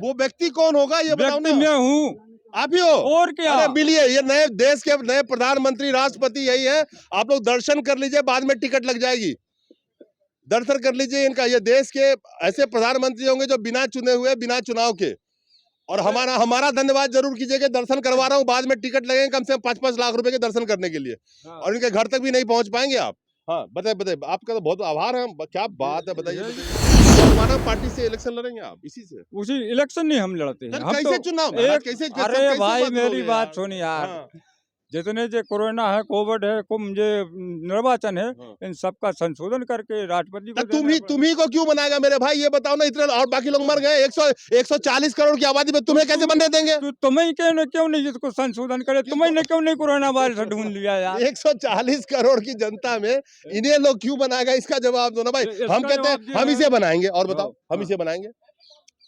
वो व्यक्ति कौन होगा ये बताओ व्यक्ति ना। मैं हूँ, आप ही हो? और क्या। अरे मिलिए, ये नए देश के नए प्रधानमंत्री राष्ट्रपति यही है। आप लोग दर्शन कर लीजिए, बाद में टिकट लग जाएगी। दर्शन कर लीजिए इनका। ये देश के ऐसे प्रधानमंत्री होंगे जो बिना चुने हुए, बिना चुनाव के। और हमारा धन्यवाद जरूर कीजिए कि दर्शन करवा रहा हूँ, बाद में टिकट लगेंगे कम से कम 5-5 लाख रुपए के दर्शन करने के लिए। हाँ। और इनके घर तक भी नहीं पहुंच पाएंगे आप। हाँ बताइए, आपका तो बहुत आभार है। क्या बात है, बताइए। हमारा पार्टी से इलेक्शन लड़ेंगे आप इसी से? उसी इलेक्शन नहीं हम लड़ते हैं, हम कैसे तो चुनाव महाराज, एक कैसे अरे भाई बदलोगे मेरी यार? बात सुन यार। हाँ, जितने जो कोरोना है, कोविड है, जे निर्वाचन है, हाँ। इन सबका संशोधन करके राष्ट्रपति को तुम देना ही को क्यों बनाएगा मेरे भाई, ये बताओ ना। इतने और बाकी लोग मर गए। 140 करोड़ की आबादी में तुम्हें कैसे बनने देंगे? तो तुम्हें क्यों नहीं इसको संशोधन करे, तुम्हें ने क्यों नहीं कोरोना वायरस ढूंढ लिया यार। 140 करोड़ की जनता में इन्हें लोग क्यों बनाएगा, इसका जवाब दो ना भाई। इसका हम कहते जवाब हैं दिया हम है। इसे बनाएंगे, और बताओ हम हाँ। इसे बनाएंगे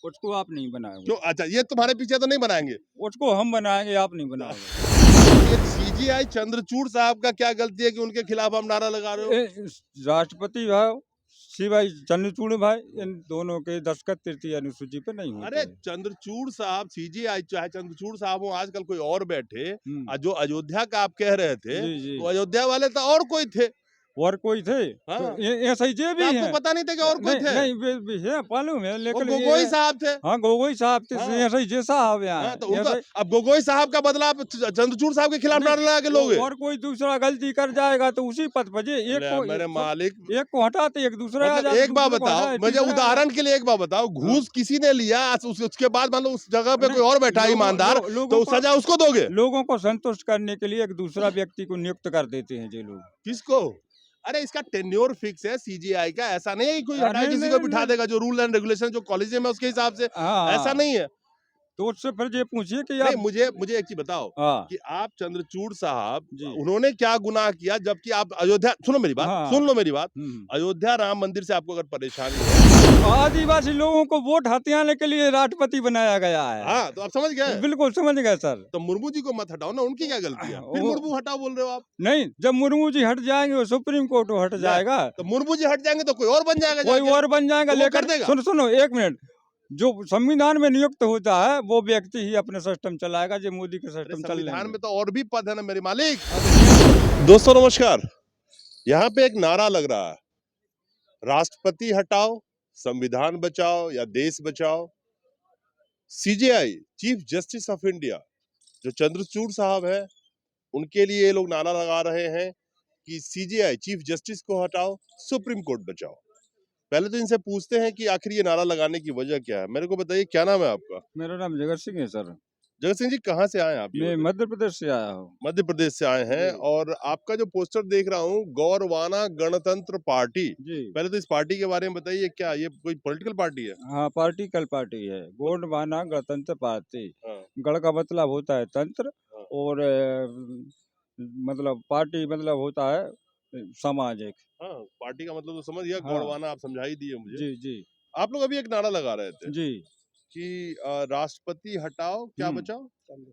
उसको आप नहीं बनाओगे, क्यों? अच्छा, ये तुम्हारे पीछे तो नहीं बनाएंगे। उसको हम बनाएंगे, आप नहीं बनाओगे। ये सीजीआई चंद्रचूड़ साहब का क्या गलती है कि उनके खिलाफ हम नारा लगा रहे हो? राष्ट्रपति भाई श्री भाई चंद्रचूड़ भाई, इन दोनों के दस्तखत तृतीय अनुसूची पे नहीं होते अरे हैं। चंद्रचूड़ साहब, सीजीआई चाहे चंद्रचूड़ साहब हो, आजकल कोई और बैठे। हम्म। जो अयोध्या का आप कह रहे थे, जी जी। तो अयोध्या वाले तो और कोई थे। और कोई थे हाँ। तो ऐसा ही जे भी तो हैं। आपको पता नहीं था कि और कोई नहीं थे? नहीं भी है, मालूम है, वो लेकिन गोगोई साहब थे। हाँ गोगोई साहब थे, हाँ। ऐसा ही जे साहब यहाँ हाँ, है, तो उनका ऐसा ही- अब गोगोई साहब का बदला आप चंद्रचूड़ साहब के खिलाफ नहीं, नारा लगा के लोगे? और कोई दूसरा गलती कर जाएगा तो उसी पद पर मेरे मालिक, एक को हटाते एक दूसरा आ मतलब जाता, एक बात दूसरे को बताओ हटाए, मुझे, तीसरा आ उदाहरण के लिए एक बात बताओ, घूस किसी ने लिया, उसके बाद मान लो उस जगह पे नहीं, कोई और बैठा ईमानदार, तो सजा उसको दोगे? लोगों को संतुष्ट करने के लिए एक दूसरा व्यक्ति को नियुक्त कर देते हैं ये लोग। किसको? अरे इसका टेन्योर फिक्स है सीजीआई का, ऐसा नहीं है कि कोई हटाए नहीं, किसी को नहीं, बिठा नहीं। देगा। जो रूल एंड रेगुलेशन जो कॉलेज में उसके हिसाब से, ऐसा हाँ, नहीं है। तो उससे फिर ये पूछिए कि नहीं, आप मुझे एक चीज बताओ हाँ कि आप चंद्रचूड़ साहब, जी उन्होंने क्या गुनाह किया जबकि आप अयोध्या, सुनो मेरी बात, हाँ सुन लो मेरी बात। हम्म। अयोध्या राम मंदिर से आपको अगर परेशानी है, आदिवासी लोगों को वोट हथियाने के लिए राष्ट्रपति बनाया गया है। हाँ, तो आप समझ गए। बिल्कुल समझ गए सर। तो मुर्मू जी को मत हटाओ ना, उनकी क्या गलती है? फिर वो- मुर्मू हटाओ बोल रहे हो आप? नहीं, जब मुर्मू जी हट जाएंगे वो सुप्रीम कोर्ट हट जाएगा, तो मुर्मू जी हट जाएंगे तो कोई और बन जाएगा कोई जाके। और बन जाएगा। तो वो कर लेकिन देगा। सुनो सुनो एक मिनट, जो संविधान में नियुक्त होता है वो व्यक्ति ही अपने सिस्टम चलाएगा, जो मोदी के अरे सिस्टम चल संविधान रहे में तो और भी पद है ना मेरे मालिक। दोस्तों नमस्कार, यहाँ पे एक नारा लग रहा है, राष्ट्रपति हटाओ, संविधान बचाओ या देश बचाओ। CGI chief justice of India जो चंद्रचूड़ साहब है, उनके लिए ये लोग नारा लगा रहे हैं कि सीजीआई चीफ जस्टिस को हटाओ, सुप्रीम कोर्ट बचाओ। पहले तो इनसे पूछते हैं कि आखिर ये नारा लगाने की वजह क्या है। मेरे को बताइए, क्या नाम है आपका? मेरा नाम जगत सिंह है सर। जगत सिंह जी, कहाँ से आए हैं आप? मैं मध्य प्रदेश से आया हूँ। मध्य प्रदेश से आए हैं। जी। और आपका जो पोस्टर देख रहा हूँ, गौरवाना गणतंत्र पार्टी। जी पहले तो इस पार्टी के बारे में बताइए, क्या ये कोई पॉलिटिकल पार्टी है? हाँ, पार्टी कल पार्टी है, गोंडवाना गणतंत्र पार्टी। हाँ, गढ़ का मतलब होता है तंत्र, हाँ। और मतलब पार्टी मतलब होता है समाज एक। हाँ, पार्टी का मतलब तो समझ गया, हाँ गौरवाना आप समझा ही दिए मुझे। जी जी आप लोग अभी एक नारा लगा रहे थे जी। कि राष्ट्रपति हटाओ, क्या बचाओ? नहीं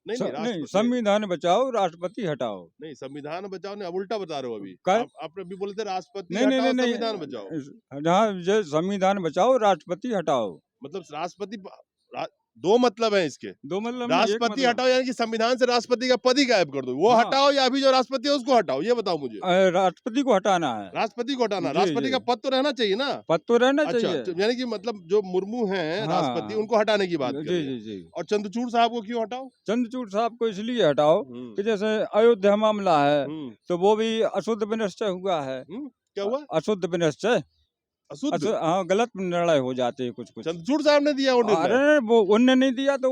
नहीं, नहीं, राष्ट्रपति संविधान बचाओ राष्ट्रपति हटाओ। नहीं, संविधान बचाओ नहीं, अब उल्टा बता रहे हो अभी। कल आपने अभी बोले थे राष्ट्रपति नहीं नहीं हटाओ, नहीं संविधान बचाओ। नहीं, जहाँ जो संविधान बचाओ राष्ट्रपति हटाओ, मतलब राष्ट्रपति दो मतलब है इसके। दो मतलब नहीं, एक राष्ट्रपति मतलब। हटाओ यानी कि संविधान से राष्ट्रपति का पद ही गायब कर दो, वो हाँ। हटाओ, या अभी जो राष्ट्रपति है उसको हटाओ, ये बताओ मुझे। राष्ट्रपति को हटाना है। राष्ट्रपति को हटाना, जी, राष्ट्रपति जी। का पद तो रहना चाहिए ना। पद तो रहना अच्छा, चाहिए। यानी कि मतलब जो मुर्मू हैं हाँ। राष्ट्रपति, उनको हटाने की बात कर जी रहे जी हैं। जी। और चंद्रचूड़ साहब को क्यों हटाओ? चंद्रचूड़ साहब को इसलिए हटाओ हम्म, कि जैसे अयोध्या मामला है, हम्म, तो वो भी अशुद्ध विनिश्चय हुआ है। क्या हुआ? अशुद्ध विनिश्चय, अशुद्ध? हाँ, गलत निर्णय हो जाते हैं कुछ कुछ। चंद्रचूड़ साहब ने दिया वो निर्णय? अरे वो उनने नहीं दिया तो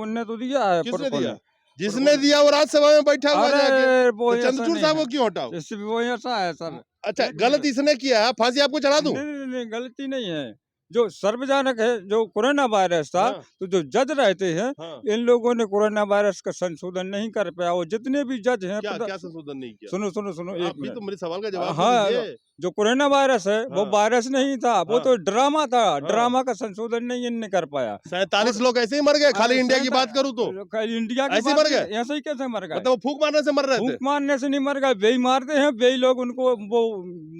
उनने तो दिया है। किसने पुरखों दिया? ने। जिसने दिया वो राज्यसभा में बैठा हुआ जाके। अरे वो तो ऐसा चंद्रचूड़ नहीं साहब है, को क्यों हटाओ? वो ऐसा है सर। अच्छा, एक गलत मिनट। इसने किया है, फांसी आपको चढ़ा दूं? नहीं, गलती नहीं है। जो सार्वजनिक है, जो कोरोना वायरस था, हाँ, तो जो जज रहते हैं, हाँ। इन लोगों ने कोरोना वायरस का संशोधन नहीं कर पाया। वो जितने भी जज हैं क्या क्या संशोधन नहीं किया? सुनो सुनो सुनो एक आप भी तो मिनट। मेरे सवाल का जवाब तो हाँ, दीजिए। जो कोरोना वायरस है वो हाँ। वायरस नहीं था, वो हाँ। तो ड्रामा था। हाँ। ड्रामा का संशोधन नहीं इनने कर पाया। 47 और लोग ऐसे ही मर गए, खाली अरे इंडिया की बात करूं तो इंडिया की ऐसे ही बात मर गए। नहीं, ऐसे ही कैसे मर गए? मतलब वो फूंक मारने से मर रहे थे। फूंक मारने से नहीं मर गए, बेई मारते हैं, बेई लोग उनको वो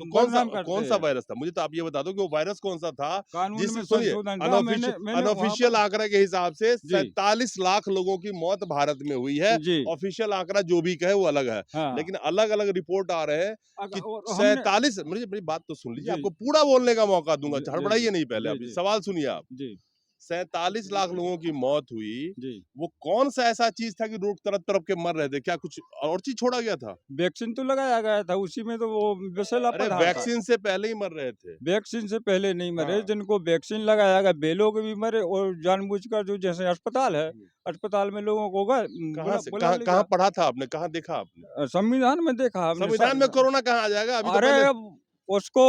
तो बदनाम करते कौन सा हैं। वायरस था? मुझे तो आप ये बता दो कि वो वायरस कौन सा था कानून में जिस सुनिए संशोधन था। मैंने मैंने वहाँ अनऑफिशियल पर आंकड़े के हिसाब से जी 47 लाख लोगों की मौत भारत में हुई है। जी ऑफिशियल आंकड़ा जो भी कहे वो अलग है, हाँ। लेकिन अलग अलग रिपोर्ट आ रहे हैं कि और हमने 47, मुझे मेरी बात तो सुन लीजिए, जी आपको पूरा बोलने का मौका दूंगा, जी जी हड़बड़ाइए नहीं, पहले जी आप जी सवाल सुनिए आप। जी 47 लाख लोगों की मौत हुई, जी वो कौन सा ऐसा चीज था कि लोग तरफ तरफ के मर रहे थे? क्या कुछ और चीज छोड़ा गया था? वैक्सीन तो लगाया गया था, उसी में तो वो विषैला अरे पदार्थ था। वैक्सीन से पहले ही मर रहे थे। वैक्सीन से पहले नहीं मरे, हाँ। जिनको वैक्सीन लगाया गया वे लोग भी मरे, और जानबूझकर जो जैसे अस्पताल है, अस्पताल में लोगों को कहाँ से बुला कहाँ लिया। पढ़ा था आपने, कहाँ देखा आपने? संविधान में देखा हमने संविधान में कोरोना कहाँ आ जाएगा? अभी तो अरे पहले अब उसको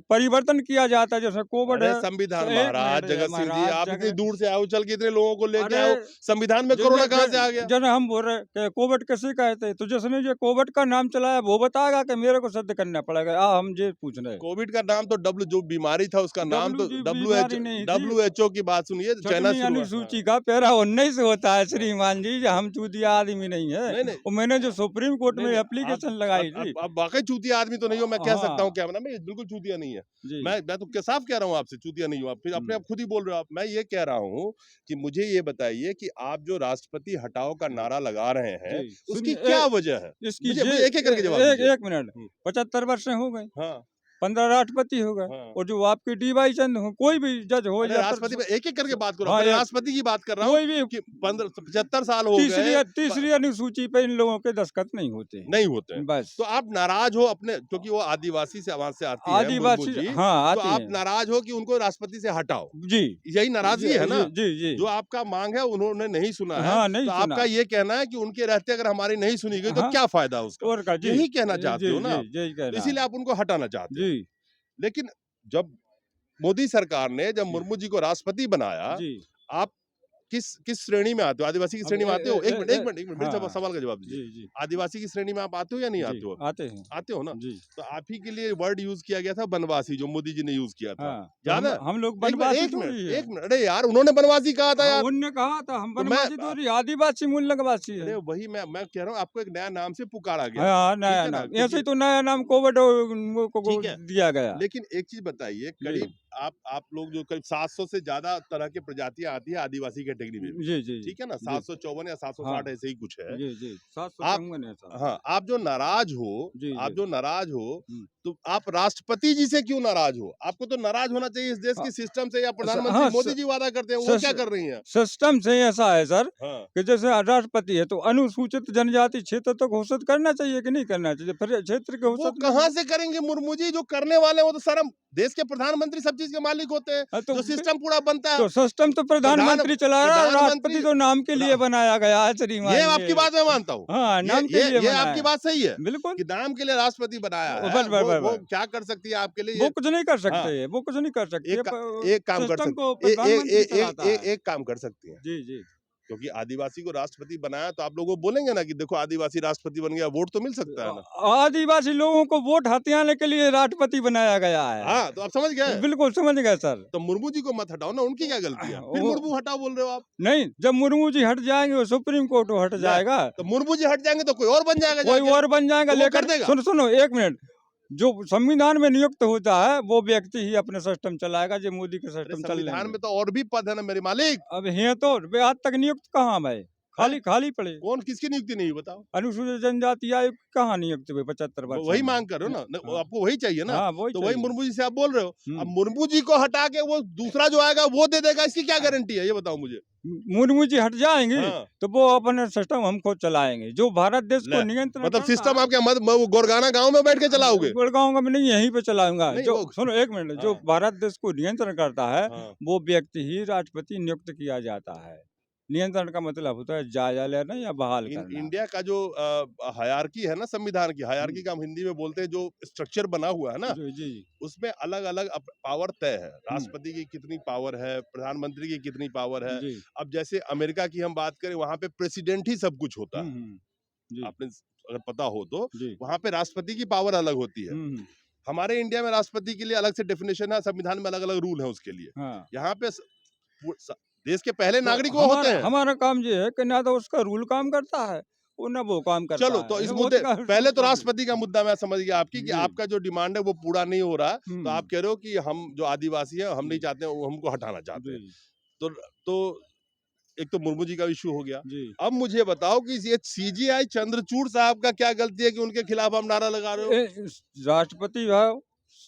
परिवर्तन किया जाता है, जैसे कोविड अरे है। संविधान एक महाराज मिनट जगत सिंह जी, महाराज आप इतनी जगह दूर से आए हो, चल के इतने लोगों को लेके अरे आए हो, संविधान में कोरोना कहाँ से आ गया? जैसे हम बोल रहे कि कोविड कैसे कहते हैं, तो जिसने ये कोविड का नाम चलाया वो बताएगा कि मेरे को सिद्ध करना पड़ेगा। हम ये पूछ रहे हैं। कोविड का नाम तो जो बीमारी था उसका नाम तो डब्ल्यू बीमारी नहीं थी, WHO की बात सुनिए, चाइना छठवीं शुरू हुआ। अनुसूची का पैरा 19 होता है श्रीमान जी, हम चूतिया आदमी नहीं है। नहीं नहीं और मैंने जो सुप्रीम कोर्ट नहीं में नहीं, एप्लीकेशन लगाई थी। आप वाकई चूतिया आदमी तो नहीं हो, मैं कह सकता हूँ हाँ कैमरा में, बिल्कुल चूतिया नहीं है। जी मैं तो साफ कह रहा हूँ आपसे, चूतिया नहीं हूँ आप, फिर अपने आप खुद ही बोल रहे हो आप। मैं ये कह रहा हूँ कि मुझे ये बताइए कि आप जो राष्ट्रपति हटाओ का नारा लगा रहे हैं, जी उसकी सुनिए क्या वजह है? इसकी मुझे एक एक करके जवाब दीजिए। एक मिनट। 75 वर्ष हो गए, हाँ 15 राष्ट्रपति हो गए, हाँ। और जो आपके DY चंद हो, कोई भी जज हो अरे या राष्ट्रपति में एक एक करके बात करो, हाँ मैं एक राष्ट्रपति की बात कर रहा हूँ कोई भी कि 75 साल हो तीसरी गए, तीसरी अनुसूची पे इन लोगों के दस्तखत नहीं होते हैं। नहीं होते हैं। बस तो आप नाराज हो अपने, क्योंकि वो आदिवासी से आवाज से आती है मुर्मू आदिवासी जी, हाँ तो आते आप हैं नाराज हो कि उनको राष्ट्रपति से हटाओ, जी यही नाराजगी है ना? जी जी जो आपका मांग है उन्होंने नहीं सुना है, हाँ तो नहीं आपका सुना ये कहना है कि उनके रहते अगर हमारी नहीं सुनी गई तो हाँ क्या फायदा उसका? और का जी यही कहना चाहते जी हो ना जी आप? यही तो कहना इसीलिए है आप उनको हटाना चाहते हो। जी लेकिन जब मोदी सरकार ने जब जी मुर्मू जी को राष्ट्रपति बनाया, जी आप किस श्रेणी में आते हो? आदिवासी की अब श्रेणी में आते हो? एक मिनट मेरे हाँ सवाल का जवाब दीजिए। जी जी आदिवासी की श्रेणी में आप आते हो या नहीं जी आते हो? आते हैं आते हो ना? जी तो आप ही के लिए वर्ड यूज़ किया गया था बनवासी, जो मोदी जी ने यूज़ किया था। हाँ तो याद है? हम लोग बनवासी थोड़ी है। एक मिनट, अरे यार उन्होंने बनवासी कहा था हाँ, यार। उनने कहा था हम तो मैं बनवासी थोड़ी, आदिवासी मूल निवासी है। अरे वही मैं कह रहा हूँ, आपको एक नया नाम से पुकारा गया था। हाँ ठीक नया है ना? नाम, ऐसे क्योंकि ही तो नया नाम कोविड को ठीक है, दिया गया लेकिन एक चीज़ बताइए, जी करीब आप लोग जो करीब 700 से ज़्यादा तरह की प्रजातियाँ आती है आदिवासी कैटेगरी में भी। जी जी ठीक है ना? जी 754 या हाँ 760 ऐसे ही कुछ है। जी 700 आप चौवन है साहब। हाँ, आप जो नाराज़ हो जी आप जी जो नाराज़ हो, हम्म। तो आप राष्ट्रपति जी से क्यों नाराज़ हो? आपको तो नाराज़ होना चाहिए इस देश हाँ के सिस्टम से, या प्रधानमंत्री हाँ, मोदी जी वादा करते हैं, वो क्या कर रही हैं? सिस्टम से ऐसा है सर हाँ, कि जैसे राष्ट्रपति है तो अनुसूचित जनजाति क्षेत्र तो घोषित करना चाहिए कि नहीं करना चाहिए, फिर क्षेत्र के वो घोषित कहाँ से करेंगे मुर्मू जी? जो करने वाले हैं वो तो सारा देश के प्रधानमंत्री सब चीज़ के मालिक होते हैं। हाँ, जो सिस्टम पूरा बनता है, तो सिस्टम तो प्रधानमंत्री चला रहा है, राष्ट्रपति प्रधानमंत्री तो नाम के लिए प्र बनाया गया है ये श्रीमान आपकी जी। बात मैं मानता हूँ। हाँ नाम के लिए ये बनाया आपकी है बात सही है बिल्कुल। कि नाम के लिए राष्ट्रपति बनाया है, बस बस बस वो बस क्या कर सकती है आपके लिए? वो कुछ नहीं कर हाँ, सकते, वो कुछ नहीं कर सकते, एक काम कर सिस्टम को सकती प्रधानमंत्री चलाता है। एक काम कर सकती हैं, जी जी क्योंकि आदिवासी को राष्ट्रपति बनाया तो आप लोगों को बोलेंगे ना कि देखो आदिवासी राष्ट्रपति बन गया, वोट तो मिल सकता है ना? आदिवासी लोगों को वोट हथियाने के लिए राष्ट्रपति बनाया गया है। हाँ, तो आप समझ गए? बिल्कुल समझ गए सर। तो मुर्मू जी को मत हटाओ ना, उनकी क्या गलती है? फिर वो मुर्मू हटाओ बोल रहे हो आप? नहीं, जब मुर्मू जी हट जाएंगे वो सुप्रीम कोर्ट हट ले, जाएगा, तो मुर्मू जी हट जाएंगे तो कोई और बन जाएगा कोई जाके, और बन जाएगा। तो वो कर लेकिन देगा। सुनो सुनो एक मिनट, जो संविधान में नियुक्त होता है वो व्यक्ति ही अपने सिस्टम चलाएगा, जो मोदी के अरे सिस्टम चल संविधान लेंगे। में तो और भी पद है ना मेरे मालिक। अब है तो वे आज तक नियुक्त कहाँ भाई, खाली हैं? खाली पड़े। कौन किसकी नियुक्ति नहीं हुई बताओ? अनुसूचित जनजाति आयोग कहाँ नियुक्त हुए 75 वर्ष वही में? मांग कर रहे हो ना, हाँ आपको वही चाहिए ना? हाँ वही तो वही चाहिए। मुर्मू जी से आप बोल रहे हो। अब हम्म। मुर्मू जी को हटा के वो दूसरा जो आएगा वो दे देगा, इसकी क्या गारंटी है? ये बताओ मुझे। मुर्मू जी हट जाएंगे हाँ, तो वो अपने सिस्टम हम खुद चलाएंगे, जो भारत देश को ले, नियंत्रण मतलब करता सिस्टम है। आप क्या वो गोरगाना गांव में बैठ के चलाओगे? गुड़गांव का मैं नहीं, यहीं पे चलाऊंगा। नहीं जो वो सुनो एक मिनट, जो हाँ, भारत देश को नियंत्रण करता है हाँ। वो व्यक्ति ही राष्ट्रपति नियुक्त किया जाता है। नियंत्रण का मतलब होता है जायजा लेना या बहाल करना। इंडिया का जो हायरार्की है ना, संविधान की हायरार्की हम्म, का हम हिंदी में बोलते हैं, जो स्ट्रक्चर बना हुआ है ना, जी जी जी। उसमें अलग अलग पावर तय है। हम्म, राष्ट्रपति की कितनी पावर है, प्रधानमंत्री की कितनी पावर है। जी अब जैसे अमेरिका की हम बात करें, वहां पे प्रेसिडेंट ही सब कुछ होता है। जी आपने अगर पता हो तो जी वहां पे राष्ट्रपति की पावर अलग होती है। हम्म हमारे इंडिया में राष्ट्रपति के लिए अलग से डेफिनेशन है, संविधान में अलग अलग रूल है उसके लिए। हाँ यहाँ पे देश के पहले तो नागरिक वो होते हैं। हमारा काम ये है कि ना तो उसका रूल काम करता है और ना वो काम करता चलो है। तो इस वो मुद्दे क्या पहले तो राष्ट्रपति का मुद्दा मैं समझ गया आपकी कि जी। आपका जो डिमांड है वो पूरा नहीं हो रहा है, तो हम्म, आप कह रहे हो कि हम जो आदिवासी है हम नहीं जी। चाहते हैं, वो हमको हटाना चाहते हैं। जी तो एक तो मुर्मू जी का इशू हो गया। जी अब मुझे बताओ कि ये सीजीआई चंद्रचूड़ साहब का क्या गलती है कि उनके खिलाफ आप नारा लगा रहे हो? राष्ट्रपति भाई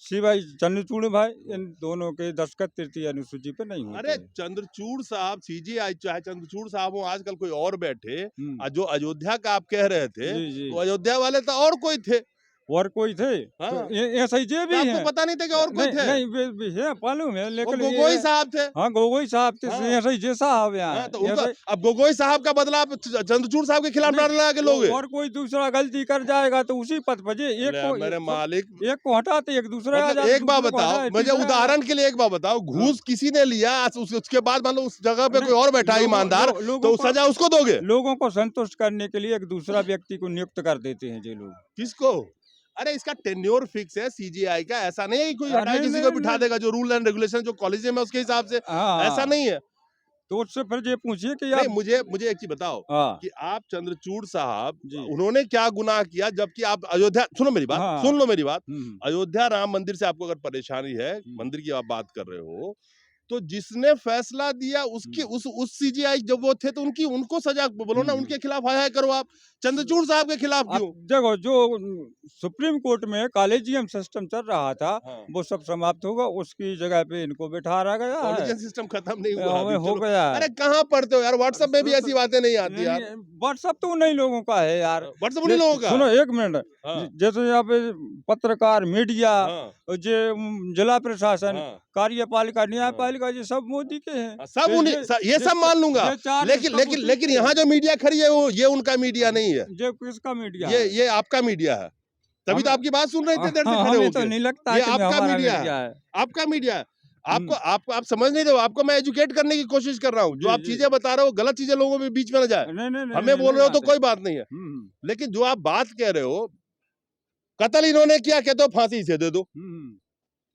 श्री भाई चंद्रचूड़ भाई इन दोनों के दस्तखत तृतीय अनुसूची पे नहीं होते अरे हैं। चंद्रचूड़ साहब, सीजीआई चाहे चंद्रचूड़ साहब हो, आजकल कोई और बैठे, हम्म, जो अयोध्या का आप कह रहे थे, जी जी तो अयोध्या वाले तो और कोई थे। और कोई थे तो हाँ, ऐसा ही जे तो भी आपको हैं। पता नहीं था कि और कोई नहीं थे? नहीं वे भी है मालूम है वो लेकिन गोगोई ये साहब थे। हाँ गोगोई साहब थे हाँ, ऐसा ही जे साहब यहाँ हाँ, है तो उनका ऐसा अब गोगोई साहब का बदला आप चंद्रचूड़ साहब के खिलाफ नारा लगा के लोगे? और कोई दूसरा गलती कर जाएगा तो उसी पद पर मेरे मालिक, एक को हटाते एक दूसरा आ मतलब जाता एक बात दूसरे को बताओ, हटाए मुझे तीसरा आ जाता। उदाहरण के लिए एक बात बताओ, हाँ। घूस किसी ने लिया, उसके बाद मान लो उस जगह पे नहीं, कोई और बैठा है ईमानदार, तो सजा उसको दोगे? लोगों को संतुष्ट करने के लिए एक दूसरा व्यक्ति को नियुक्त कर देते हैं ये लोग। किसको? अरे इसका टेन्योर फिक्स है सीजीआई का, ऐसा नहीं है कि कोई हटा नहीं किसी नहीं को बिठा नहीं देगा, जो रूल एंड रेगुलेशन जो कॉलेज में उसके हिसाब से, ऐसा हाँ नहीं है। तो उससे फिर ये पूछिए कि नहीं, आप मुझे मुझे एक चीज बताओ हाँ कि आप चंद्रचूड़ साहब, जी उन्होंने क्या गुनाह किया जबकि आप अयोध्या, सुनो मेरी बात, हाँ सुन लो मेरी बात, हम्म, अयोध्या राम मंदिर से आपको अगर परेशानी है, मंदिर की आप बात कर रहे हो, तो जिसने फैसला दिया उसकी उस सीजीआई जब वो थे तो उनको सजा बोलो ना, उनके खिलाफ हाय हाय करो आप, चंद्रचूड़ साहब के खिलाफ अब क्यों? देखो जो सुप्रीम कोर्ट में कॉलेजियम सिस्टम चल रहा था हाँ, वो सब समाप्त होगा उसकी जगह पे इनको बिठाया गया है कॉलेजियन सिस्टम खत्म नहीं हुआ अभी, हो चलो। गया है। अरे कहाँ पढ़ते हो यार, व्हाट्सएप में भी ऐसी बातें नहीं आती यार। व्हाट्सअप तो उन्हीं लोगों का है यार। व्हाट्सएप उन्हीं लोगों का सुनो है। एक मिनट हाँ, जैसे यहाँ पे पत्रकार मीडिया हाँ, जे जिला प्रशासन हाँ, कार्यपालिका हाँ। न्यायपालिका ये सब मोदी के हैं। हाँ, सब तो उन्हीं ये सब मान लूंगा, ये चार लेकिन सब लेकिन उसी लेकिन के यहाँ हैं। जो मीडिया खड़ी है वो ये उनका मीडिया नहीं है, ये किसका मीडिया ये है? ये आपका मीडिया है, तभी तो हमें आपकी बात सुन रहे थे देर से खड़े हमें तो होके। नहीं लगता ये कि आपका हमारा मीडिया है, मीडिया है। आपका मीडिया है। आपको हम्म, आपको आप समझ नहीं रहे हो, आपको मैं एजुकेट करने की कोशिश कर रहा हूँ, जो जी आप जी चीजें बता रहे हो गलत चीजें लोगों के बीच में ना जाए, नहीं नहीं नहीं हमें नहीं बोल नहीं रहे हो तो आते। कोई बात नहीं है, लेकिन जो आप बात कह रहे हो, कत्ल इन्होंने किया, कहते हो फांसी इसे दे दो,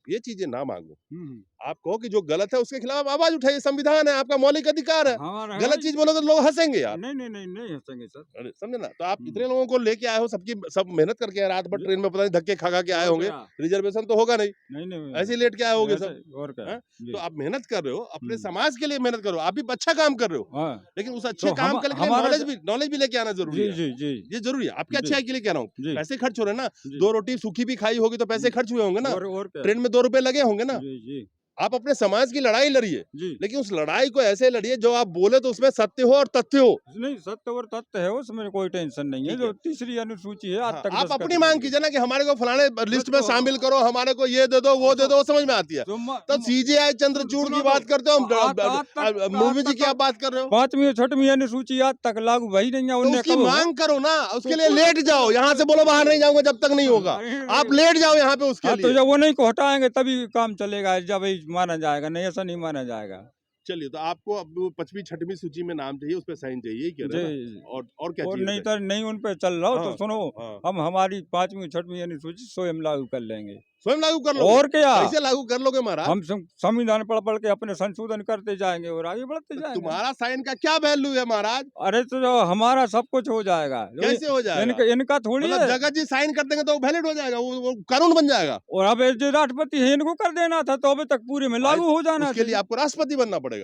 ये चीजें ना मांगो। हम्म, आप कहो कि जो गलत है उसके खिलाफ आवाज उठाइए, संविधान है, आपका मौलिक अधिकार है। हमारा है गलत चीज बोलोगे तो लोग हंसेंगे यार। नहीं नहीं नहीं नहीं हंसेंगे सर। अरे समझे ना, तो आप इतने लोगों को लेके आए हो, सब मेहनत करके आए, रात भर ट्रेन में पता नहीं धक्के खा खा के आए और होंगे, क्या? रिजर्वेशन तो होगा नहीं, नहीं नहीं ऐसे ही लेट के आए होगे सब। ऐसे और क्या हैं? जी तो आप मेहनत कर रहे हो, अपने हम्म, समाज के लिए मेहनत करो, आप भी अच्छा काम कर रहे हो, हाँ लेकिन उस अच्छे तो काम के लिए हमारा नॉलेज भी लेके आना जरूरी जी है। जी जी ये जरूरी है, आपके जी अच्छाई के लिए कह रहा हूँ। जी पैसे खर्च हो रहे हैं ना, जी 2 रोटी सूखी भी खाई होगी तो पैसे खर्च हुए होंगे ना, और क्या ट्रेन में 2 रुपए लगे होंगे ना। जी जी आप अपने समाज की लड़ाई लड़िए, जी लेकिन उस लड़ाई को ऐसे लड़िए जो आप बोले तो उसमें सत्य हो और तथ्य हो। नहीं सत्य और तथ्य है उसमें कोई टेंशन नहीं है ठीक जो है। तीसरी अनुसूची है आज हाँ, तक आप दस्तखत अपनी नहीं मांग हुए। कीजिए ना कि हमारे को फलाने लिस्ट में तो- शामिल करो, हमारे को ये दे दो वो दे दो, वो समझ में आती है। तो तो सीजीआई चंद्रचूड़ की बात करते हो, मुर्मू जी की आप बात कर रहे हो, 5वीं और 6वीं अनुसूची आज तक लागू भई नहीं है तो उनने उसकी कब होगा? मांग करो ना, उसके तो लिए कौन- लेट जाओ, यहाँ से बोलो बाहर नहीं जाऊंगा जब तक नहीं होगा, अरे, आप लेट जाओ यहाँ पे उसके हाँ तो लिए। जब वो नहीं को हटाएंगे तभी काम चलेगा जब ही माना जाएगा नहीं ऐसा नहीं माना जाएगा। चलिए, तो आपको अब 5वीं 6वीं सूची में नाम चाहिए, उस पर साइन चाहिए, यही कह रहे हैं जी ना? और क्या और चाहिए नहीं बताइए? तो नहीं उन पे चल रहा हो तो हाँ, सुनो हाँ। हम हमारी 5वीं 6वीं अनुसूची स्वयं लागू कर लेंगे स्वयं लागू कर लोगे? और क्या कैसे लागू कर लोगे महाराज? हम संविधान पढ़ पढ़ के अपने संशोधन करते जाएंगे और आगे बढ़ते तो जाएंगे। तुम्हारा साइन का क्या वैल्यू है महाराज? अरे तो जो हमारा सब कुछ हो जाएगा कैसे हो जाएगा? इनका थोड़ी मतलब है जगत जी साइन कर देंगे तो वो वैलिड हो जाएगा, वो कानून बन जाएगा। और अब ये जो राष्ट्रपति है इनको कर देना था तो अभी तक पूरे में लागू हो जाना उसके लिए चाहिए। आपको राष्ट्रपति बनना पड़ेगा।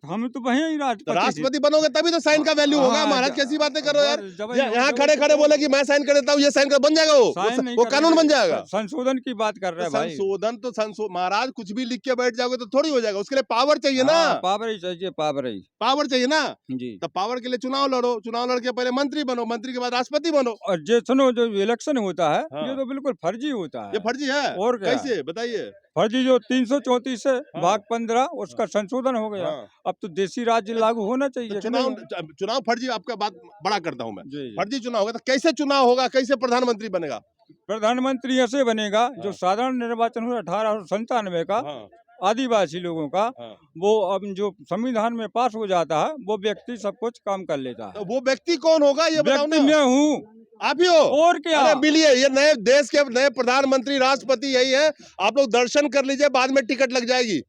हम तो वही ही तो राष्ट्रपति थे। राष्ट्रपति बनोगे तभी तो साइन का वैल्यू होगा। हाँ, महाराज कैसी बातें कर रहे हो यार? जब यहाँ खड़े खड़े बोले कि मैं साइन कर देता हूँ, ये साइन कर बन जाएगा, साइन नहीं वो कर कानून रहे, बन जाएगा। संशोधन की बात कर रहे हैं भाई। संशोधन तो महाराज कुछ भी लिख के बैठ जाओगे तो थोड़ी हो जाएगा, उसके लिए पावर चाहिए ना, हाँ, पावर ही चाहिए पावर ही पावर चाहिए ना। जी। तो पावर के लिए चुनाव लड़ो, चुनाव लड़ के पहले मंत्री बनो, मंत्री के बाद राष्ट्रपति बनो। और जो सुनो जो इलेक्शन होता है हाँ। ये तो बिल्कुल फर्जी होता है। ये फर्जी है? और क्या? कैसे बताइए? फर्जी जो 334 से हाँ। भाग 15 उसका संशोधन हो गया। हाँ। अब तो देसी राज्य लागू होना चाहिए तो कि नहीं? चुनाव फर्जी, आपका बात बड़ा करता हूं मैं। जी फर्जी चुनाव होगा तो कैसे चुनाव होगा, कैसे प्रधानमंत्री बनेगा? प्रधानमंत्री ऐसे बनेगा जो हाँ। साधारण निर्वाचन हुआ 1897 का हाँ, आदिवासी लोगों का, हाँ। वो अब जो संविधान में पास हो जाता है वो व्यक्ति सब कुछ काम कर लेता तो है। वो व्यक्ति कौन होगा ये बताओ व्यक्ति ना। मैं हूँ, आप ही हो। और क्या। अरे मिलिए, ये नए देश के नए प्रधानमंत्री राष्ट्रपति यही है। आप लोग दर्शन कर लीजिए, बाद में टिकट लग जाएगी।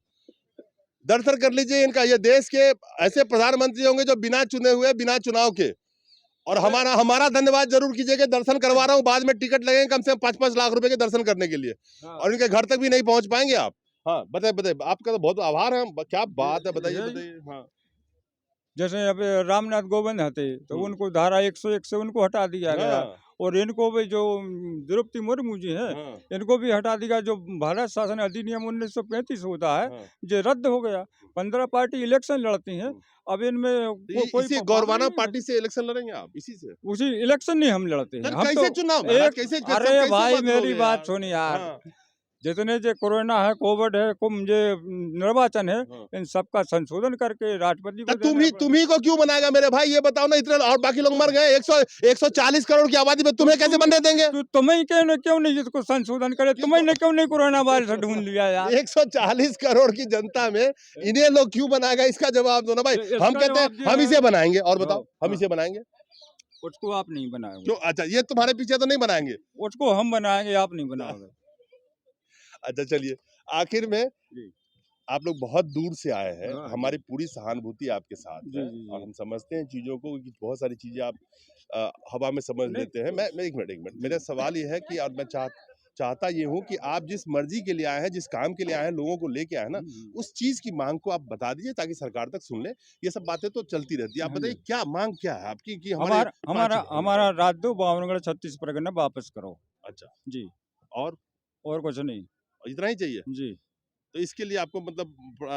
दर्शन कर लीजिए इनका। ये देश के ऐसे प्रधानमंत्री होंगे जो बिना चुने हुए, बिना चुनाव के। और हमारा हमारा धन्यवाद जरूर कीजिए कि दर्शन करवा रहा हूँ, बाद में टिकट लगेंगे कम से कम 5-5 लाख रुपए के दर्शन करने के लिए। हाँ। और इनके घर तक भी नहीं पहुंच पाएंगे आप। हाँ बताइए बताइए, आपका तो बहुत आभार है। क्या बात है, बताइए यही- बताइए। हाँ। जैसे अब रामनाथ गोविंद हते तो हम्म। उनको धारा 101 से उनको हटा दिया गया, हाँ, और इनको भी जो द्रौपदी मुर्मू जी हैं हाँ, इनको भी हटा दिया। जो भारत शासन अधिनियम 1935 होता है हाँ। जो रद्द हो गया। 15 पार्टी इलेक्शन लड़ती हैं, अब इनमें तो कोई इसी पाबंदी गौरवाना नहीं है। पार्टी से इलेक्शन लड़ेंगे आप, इसी से? उसी इलेक्शन नहीं हम लड़ते हैं, फिर हम कैसे तो चुनाव महाराज, एक कैसे सब अरे कैसे भाई बदलोगे मेरी बात यार? सुन यार, हाँ, जितने जो कोरोना है, कोविड है, ये निर्वाचन है, हाँ। इन सबका संशोधन करके राष्ट्रपति तो को देना पड़ेगा। तुम ही को क्यों बनाएगा मेरे भाई, ये बताओ ना। इतने और बाकी लोग मर गए। 140 करोड़ की आबादी पे तुम्हें कैसे बनने देंगे? तो तुम्हें क्यों नहीं इसको संशोधन करे? तुम्हें ने क्यों नहीं कोरोना वायरस ढूंढ लिया यार? 140 करोड़ की जनता में इन्हें लोग क्यों बनाएगा, इसका जवाब दो ना भाई। हम इसका कहते जवाब हैं ये हम है। इसे बनाएंगे, और हाँ, बताओ हम हाँ। इसे बनाएंगे उसको आप नहीं बनाओगे, क्यों? अच्छा, ये तुम्हारे पीछे तो नहीं बनाएंगे। उसको हम बनाएंगे, आप नहीं बनाओगे। अच्छा चलिए, आखिर में जी आप लोग बहुत दूर से आए हैं, हाँ, हमारी पूरी सहानुभूति आपके साथ जी है। जी और जी। हम समझते हैं चीज़ों को कि बहुत सारी चीज़ें आप हवा में समझ नहीं लेते हैं। मैं एक मिनट, जी मेरा सवाल ये है कि, और मैं चाहता ये हूँ कि आप जिस मर्जी के लिए आए हैं, जिस काम के लिए आए हैं, लोगों को लेके आए हैं ना, उस चीज़ की मांग को आप बता दीजिए ताकि सरकार तक सुन ले। ये सब बातें तो चलती रहती है। आप हाँ बताइए जी। क्या मांग क्या है आपकी कि हमारे हमारा हमारा पाँच। हमारा राज्य दो, बावनगढ़ छत्तीस परगना वापस करो। अच्छा, जी, और और कुछ नहीं। इतना ही चाहिए? जी तो इसके लिए आपको मतलब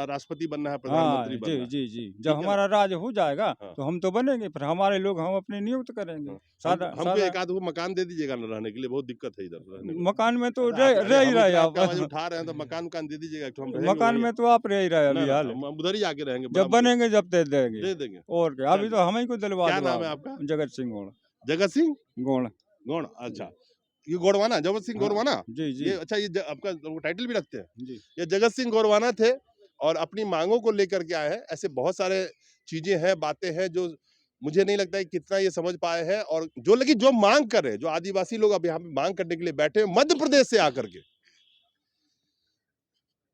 राष्ट्रपति बनना है, हाँ प्रधानमंत्री जी बनना है, जी जी, जब ठीक है ना? हमारा राज हो जाएगा हाँ, तो हम तो बनेंगे, फिर हमारे लोग हम अपने नियुक्त करेंगे। हाँ। सादा हमको सादा एक आध वो मकान दे दीजिएगा ना रहने के लिए, बहुत दिक्कत है इधर रहने को। मकान में तो अरे आप, अरे रह ही हम रहे इतना आप। आपका आवाज उठा रहे हैं तो मकान दे दीजिएगा, एक ठो हम रहेंगे मकान वहीं। में तो आप रह ही रहे ना अभी ना, हाल। हम उधर ही आके रहेंगे, बड़ा जब बनेंगे जब दे देंगे। दे देंगे। और क्या, अभी तो चलिए, हम ही को दिलवा क्या दो नाम है आप। आपका? जगत सिंह गोड़। जगत सिंह गोड़। गौड़। अच्छा, ये गौड़वाना, जगत सिंह हाँ गौड़वाना। जी जी ये अच्छा, ये आपका टाइटल भी रखते हैं? जी। ये जगत सिंह गौड़वाना थे और अपनी मांगों को लेकर के आए हैं। ऐसे बहुत सारे चीजें हैं, बातें हैं जो मुझे नहीं लगता है कितना ये समझ पाए हैं। और जो लेकिन जो मांग कर रहे हैं, जो आदिवासी लोग अब यहाँ पे मांग करने के लिए बैठे हैं मध्य प्रदेश से आकर के,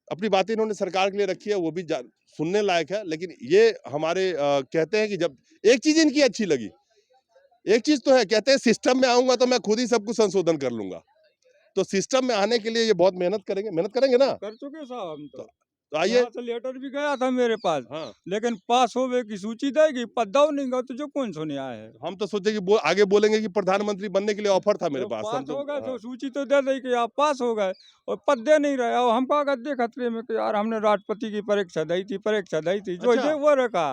अपनी बातें इन्होंने सरकार के लिए रखी है, वो भी सुनने लायक है। लेकिन ये हमारे कहते हैं कि जब एक चीज इनकी अच्छी लगी, एक चीज तो है, कहते हैं सिस्टम में आऊंगा तो मैं खुद ही सब कुछ संशोधन कर लूंगा। तो सिस्टम में आने के लिए ये बहुत मेहनत करेंगे ना। कर चुके साहब हम तो, तो। तो आइए। यहाँ से लेटर भी गया था मेरे पास, हाँ, लेकिन पास होवे की सूची देगी, पद्दाव नहीं गया तो जो कौन सुने आए है। हम तो सोचे कि आगे बोलेंगे कि प्रधानमंत्री बनने के लिए ऑफर था मेरे तो पास, हम पास तो। हो गए हाँ। तो सूची तो दे दी कि आप पास हो गए, और पद नहीं रहे। और हम कहा गद्दे खतरे में कि यार हमने राष्ट्रपति की परीक्षा दी थी जो अच्छा, ये वो रखा।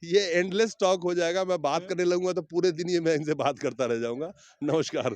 ये एंडलेस टॉक हो जाएगा। मैं बात करने लगूंगा तो पूरे दिन ये मैं इनसे बात करता रह जाऊंगा। नमस्कार।